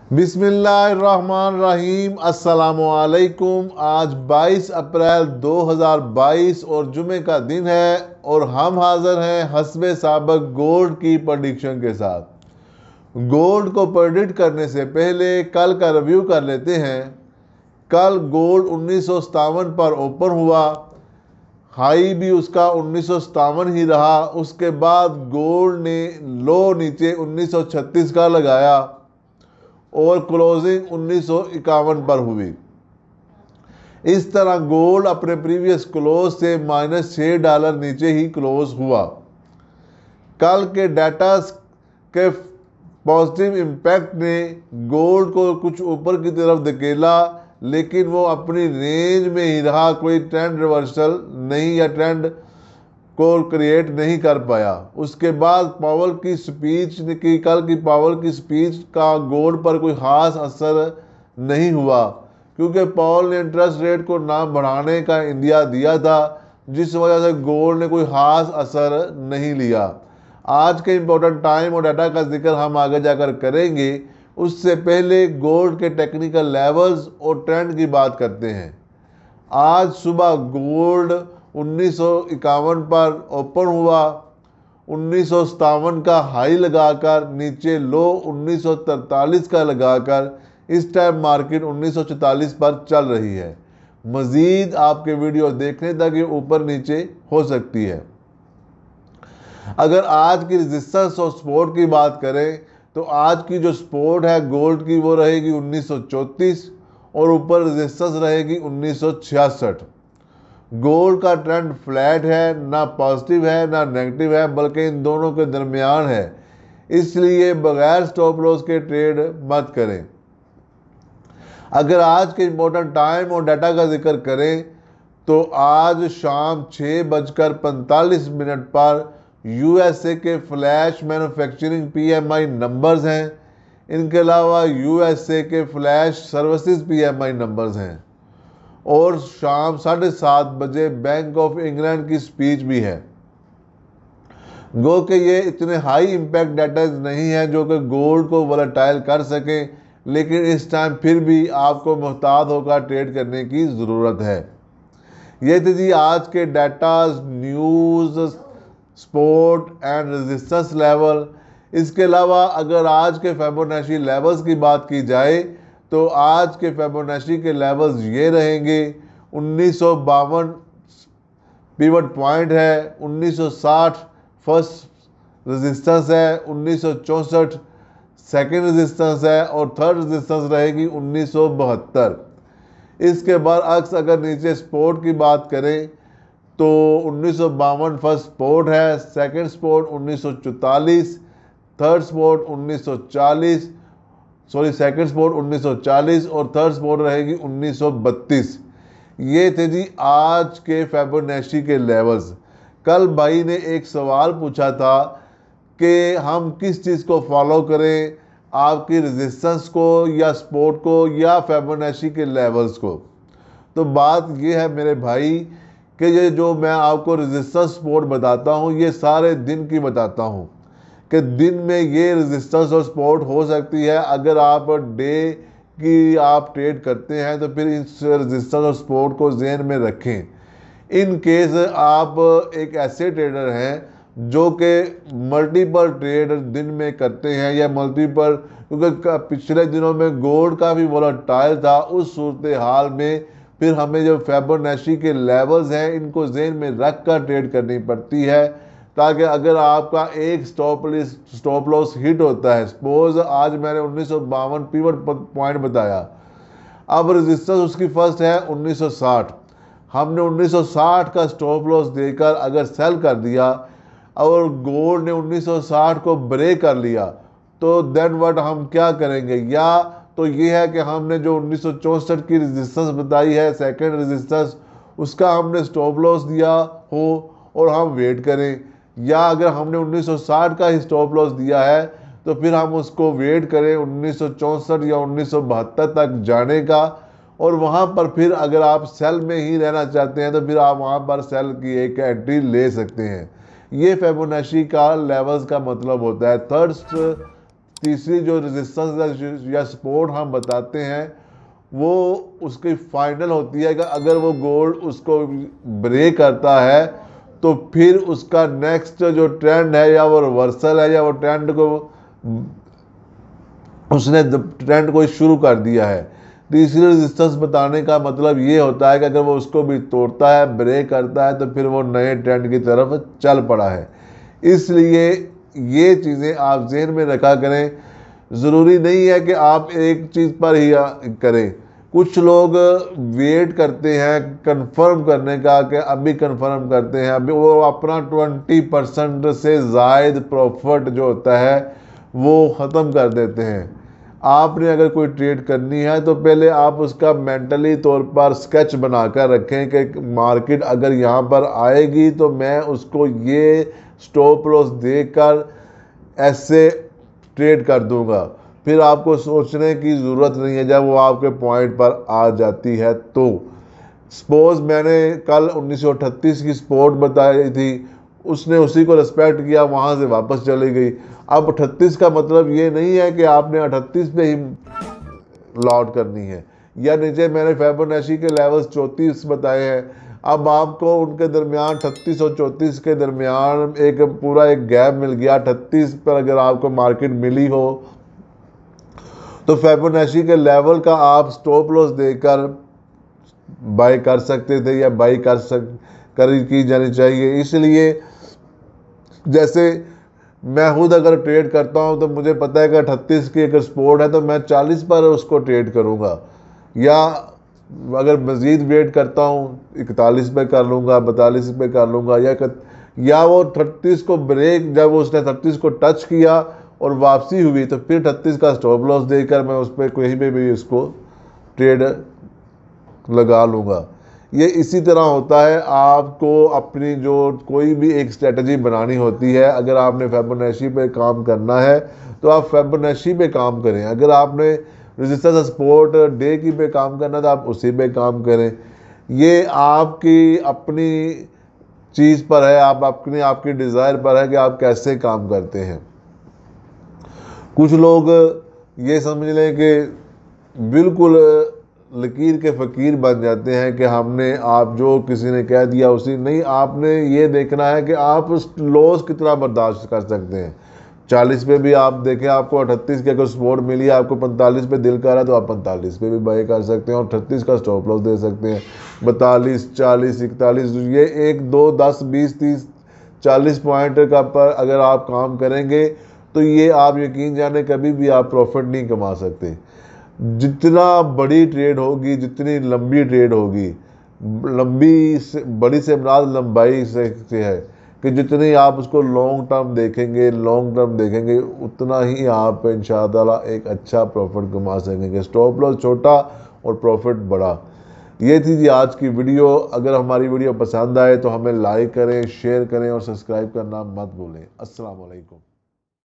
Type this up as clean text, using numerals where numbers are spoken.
बिस्मिल्लाहिर्रहमानिर्रहीम। अस्सलामुअलैकुम। आज 22 अप्रैल 2022 और जुमे का दिन है और हम हाजिर हैं हस्बे साबक गोल्ड की प्रेडिक्शन के साथ। गोल्ड को प्रेडिक्ट करने से पहले कल का रिव्यू कर लेते हैं। कल गोल्ड 1957 पर ओपन हुआ, हाई भी उसका 1957 ही रहा। उसके बाद गोल्ड ने लो नीचे 1936 का लगाया और क्लोजिंग 1951 पर हुई। इस तरह गोल्ड अपने प्रीवियस क्लोज से -$6 नीचे ही क्लोज हुआ। कल के डाटा के पॉजिटिव इम्पैक्ट ने गोल्ड को कुछ ऊपर की तरफ धकेला, लेकिन वो अपनी रेंज में ही रहा। कोई ट्रेंड रिवर्सल नहीं या ट्रेंड को क्रिएट नहीं कर पाया। उसके बाद पावल की स्पीच की कल की पावल की स्पीच का गोल्ड पर कोई ख़ास असर नहीं हुआ, क्योंकि पावल ने इंटरेस्ट रेट को ना बढ़ाने का इंदिया दिया था, जिस वजह से गोल्ड ने कोई ख़ास असर नहीं लिया। आज के इम्पोर्टेंट टाइम और डाटा का जिक्र हम आगे जाकर करेंगे। उससे पहले गोल्ड के टेक्निकल लेवल्स और ट्रेंड की बात करते हैं। आज सुबह गोल्ड 1951 पर ओपन हुआ, 1957 का हाई लगाकर नीचे लो 1943 का लगाकर इस टाइम मार्केट 1944 पर चल रही है। मज़ीद आपके वीडियो देखने तक ये ऊपर नीचे हो सकती है। अगर आज की रेजिस्टेंस और सपोर्ट की बात करें तो आज की जो सपोर्ट है गोल्ड की वो रहेगी 1934 और ऊपर रेजिस्टेंस रहेगी 1966। गोल्ड का ट्रेंड फ्लैट है, ना पॉजिटिव है ना नेगेटिव है, बल्कि इन दोनों के दरमियान है। इसलिए बगैर स्टॉप लॉस के ट्रेड मत करें। अगर आज के इम्पोर्टेंट टाइम और डाटा का जिक्र करें तो आज शाम 6:45 पर यूएसए के फ्लैश मैन्युफैक्चरिंग पीएमआई नंबर्स हैं। इनके अलावा यूएसए के फ्लैश सर्विसेज पीएमआई नंबर्स हैं और शाम 7:30 बैंक ऑफ इंग्लैंड की स्पीच भी है। गो कि ये इतने हाई इम्पैक्ट डाटा नहीं है जो कि गोल्ड को वोलेटाइल कर सकें, लेकिन इस टाइम फिर भी आपको मुहतात होकर ट्रेड करने की ज़रूरत है। ये थी जी आज के datas, news, support and resistance level. इसके अलावा अगर आज के फिबोनाची लेवल्स की बात की जाए तो आज के फिबोनाची के लेवल्स ये रहेंगे। 1952 पिवट पॉइंट है, 1960 फर्स्ट रेजिस्टेंस है, 1964 सेकेंड रेजिस्टेंस है और थर्ड रेजिस्टेंस रहेगी 1972। इसके बरअक्स अगर नीचे सपोर्ट की बात करें तो 1952 फर्स्ट सपोर्ट है, second support 1944, third support 1940 second support 1940 और थर्ड सपोर्ट रहेगी 1932। ये थे जी आज के फिबोनाची के लेवल्स। कल भाई ने एक सवाल पूछा था कि हम किस चीज़ को फॉलो करें, आपकी रेजिस्टेंस को या सपोर्ट को या फिबोनाची के लेवल्स को। तो बात ये है मेरे भाई कि ये जो मैं आपको रेजिस्टेंस सपोर्ट बताता हूँ ये सारे दिन की बताता हूँ कि दिन में ये रेजिस्टेंस और सपोर्ट हो सकती है। अगर आप डे की आप ट्रेड करते हैं तो फिर इस रेजिस्टेंस और सपोर्ट को ज़हन में रखें। इन केस आप एक ऐसे ट्रेडर हैं जो कि मल्टीपल ट्रेड दिन में करते हैं या मल्टीपल, क्योंकि पिछले दिनों में गोल्ड का भी वोलेटाइल था, उस सूरत हाल में फिर हमें जो फिबोनाची के लेवल्स हैं इनको ज़हन में रख कर ट्रेड करनी पड़ती है, ताकि अगर आपका एक स्टॉप लॉस हिट होता है, सपोज आज मैंने 1952 पिवट पॉइंट बताया, अब रेजिस्टेंस उसकी फर्स्ट है 1960, हमने 1960 का स्टॉप लॉस देकर अगर सेल कर दिया और गोल्ड ने 1960 को ब्रेक कर लिया तो देन व्हाट हम क्या करेंगे? या तो ये है कि हमने जो 1964 की रेजिस्टेंस बताई है सेकंड रेजिस्टेंस, उसका हमने स्टॉप लॉस दिया हो और हम वेट करें, या अगर हमने 1960 का ही स्टॉप लॉस दिया है तो फिर हम उसको वेट करें 1964 या 1972 तक जाने का, और वहाँ पर फिर अगर आप सेल में ही रहना चाहते हैं तो फिर आप वहाँ पर सेल की एक एंट्री ले सकते हैं। ये फिबोनाची का लेवल्स का मतलब होता है। तीसरी जो रेजिस्टेंस या सपोर्ट हम बताते हैं वो उसकी फाइनल होती है कि अगर वो गोल्ड उसको ब्रेक करता है तो फिर उसका नेक्स्ट जो ट्रेंड है या वो रिवर्सल है या वो ट्रेंड को उसने ट्रेंड को शुरू कर दिया है। तीसरी रेजिस्टेंस बताने का मतलब ये होता है कि अगर वो उसको भी तोड़ता है, ब्रेक करता है, तो फिर वो नए ट्रेंड की तरफ चल पड़ा है। इसलिए ये चीज़ें आप जहन में रखा करें। ज़रूरी नहीं है कि आप एक चीज़ पर ही करें। कुछ लोग वेट करते हैं कंफर्म करने का कि अभी कंफर्म करते हैं, अभी वो अपना 20% से ज़ायद प्रॉफिट जो होता है वो ख़त्म कर देते हैं। आपने अगर कोई ट्रेड करनी है तो पहले आप उसका मेंटली तौर पर स्केच बनाकर रखें कि मार्केट अगर यहाँ पर आएगी तो मैं उसको ये स्टॉप लॉस देकर ऐसे ट्रेड कर दूंगा। फिर आपको सोचने की ज़रूरत नहीं है जब वो आपके पॉइंट पर आ जाती है। तो सपोज मैंने कल 1938 की सपोर्ट बताई थी, उसने उसी को रिस्पेक्ट किया, वहाँ से वापस चली गई। अब 38 का मतलब ये नहीं है कि आपने 38 पे ही लॉट करनी है, या नीचे मैंने फिबोनाची के लेवल्स 34 बताए हैं। अब आपको उनके दरमियान 38 और 34 के दरमियान एक पूरा एक गैप मिल गया। 38 पर अगर आपको मार्केट मिली हो तो फिबोनाची के लेवल का आप स्टॉप लॉस देकर बाई कर सकते थे या बाई की जानी चाहिए। इसलिए जैसे मैं खुद अगर ट्रेड करता हूं तो मुझे पता है कि 38 की अगर सपोर्ट है तो मैं 40 पर उसको ट्रेड करूंगा, या अगर मज़ीद वेट करता हूं 41 पे कर लूँगा, 42 पे कर लूँगा, या वो 38 को ब्रेक, जब उसने 38 को टच किया और वापसी हुई तो फिर 38 का स्टॉप लॉस देकर मैं उस पर कहीं पे भी उसको ट्रेड लगा लूँगा। ये इसी तरह होता है। आपको अपनी जो कोई भी एक स्ट्रेटजी बनानी होती है, अगर आपने फिबोनाची पे काम करना है तो आप फिबोनाची पे काम करें। अगर आपने रेजिस्टेंस सपोर्ट डे की पे काम करना है तो आप उसी पे काम करें। ये आपकी अपनी चीज़ पर है, आपकी डिज़ायर पर है कि आप कैसे काम करते हैं। कुछ लोग ये समझ लें कि बिल्कुल लकीर के फ़कीर बन जाते हैं कि हमने आप जो किसी ने कह दिया उसी नहीं, आपने ये देखना है कि आप उस लॉस कितना बर्दाश्त कर सकते हैं। 40 पे भी आप देखें, आपको 38 की अगर सपोर्ट मिली है, आपको 45 पे दिल कर रहा है तो आप 45 पे भी बाई कर सकते हैं और 38 का स्टॉप लॉस दे सकते हैं। 42, 40, 41, ये 1, 2, 10, 20, 30, 40 पॉइंट का पर अगर आप काम करेंगे तो ये आप यकीन जाने कभी भी आप प्रॉफिट नहीं कमा सकते। जितना बड़ी ट्रेड होगी, जितनी लंबी ट्रेड होगी, लंबी से बड़ी से मुराद लंबाई से है कि जितनी आप उसको लॉन्ग टर्म देखेंगे उतना ही आप इंशाअल्लाह एक अच्छा प्रॉफिट कमा सकेंगे। स्टॉप लॉस छोटा और प्रॉफिट बड़ा। ये थी जी आज की वीडियो। अगर हमारी वीडियो पसंद आए तो हमें लाइक करें, शेयर करें और सब्सक्राइब करना मत भूलें। अस्सलाम वालेकुम।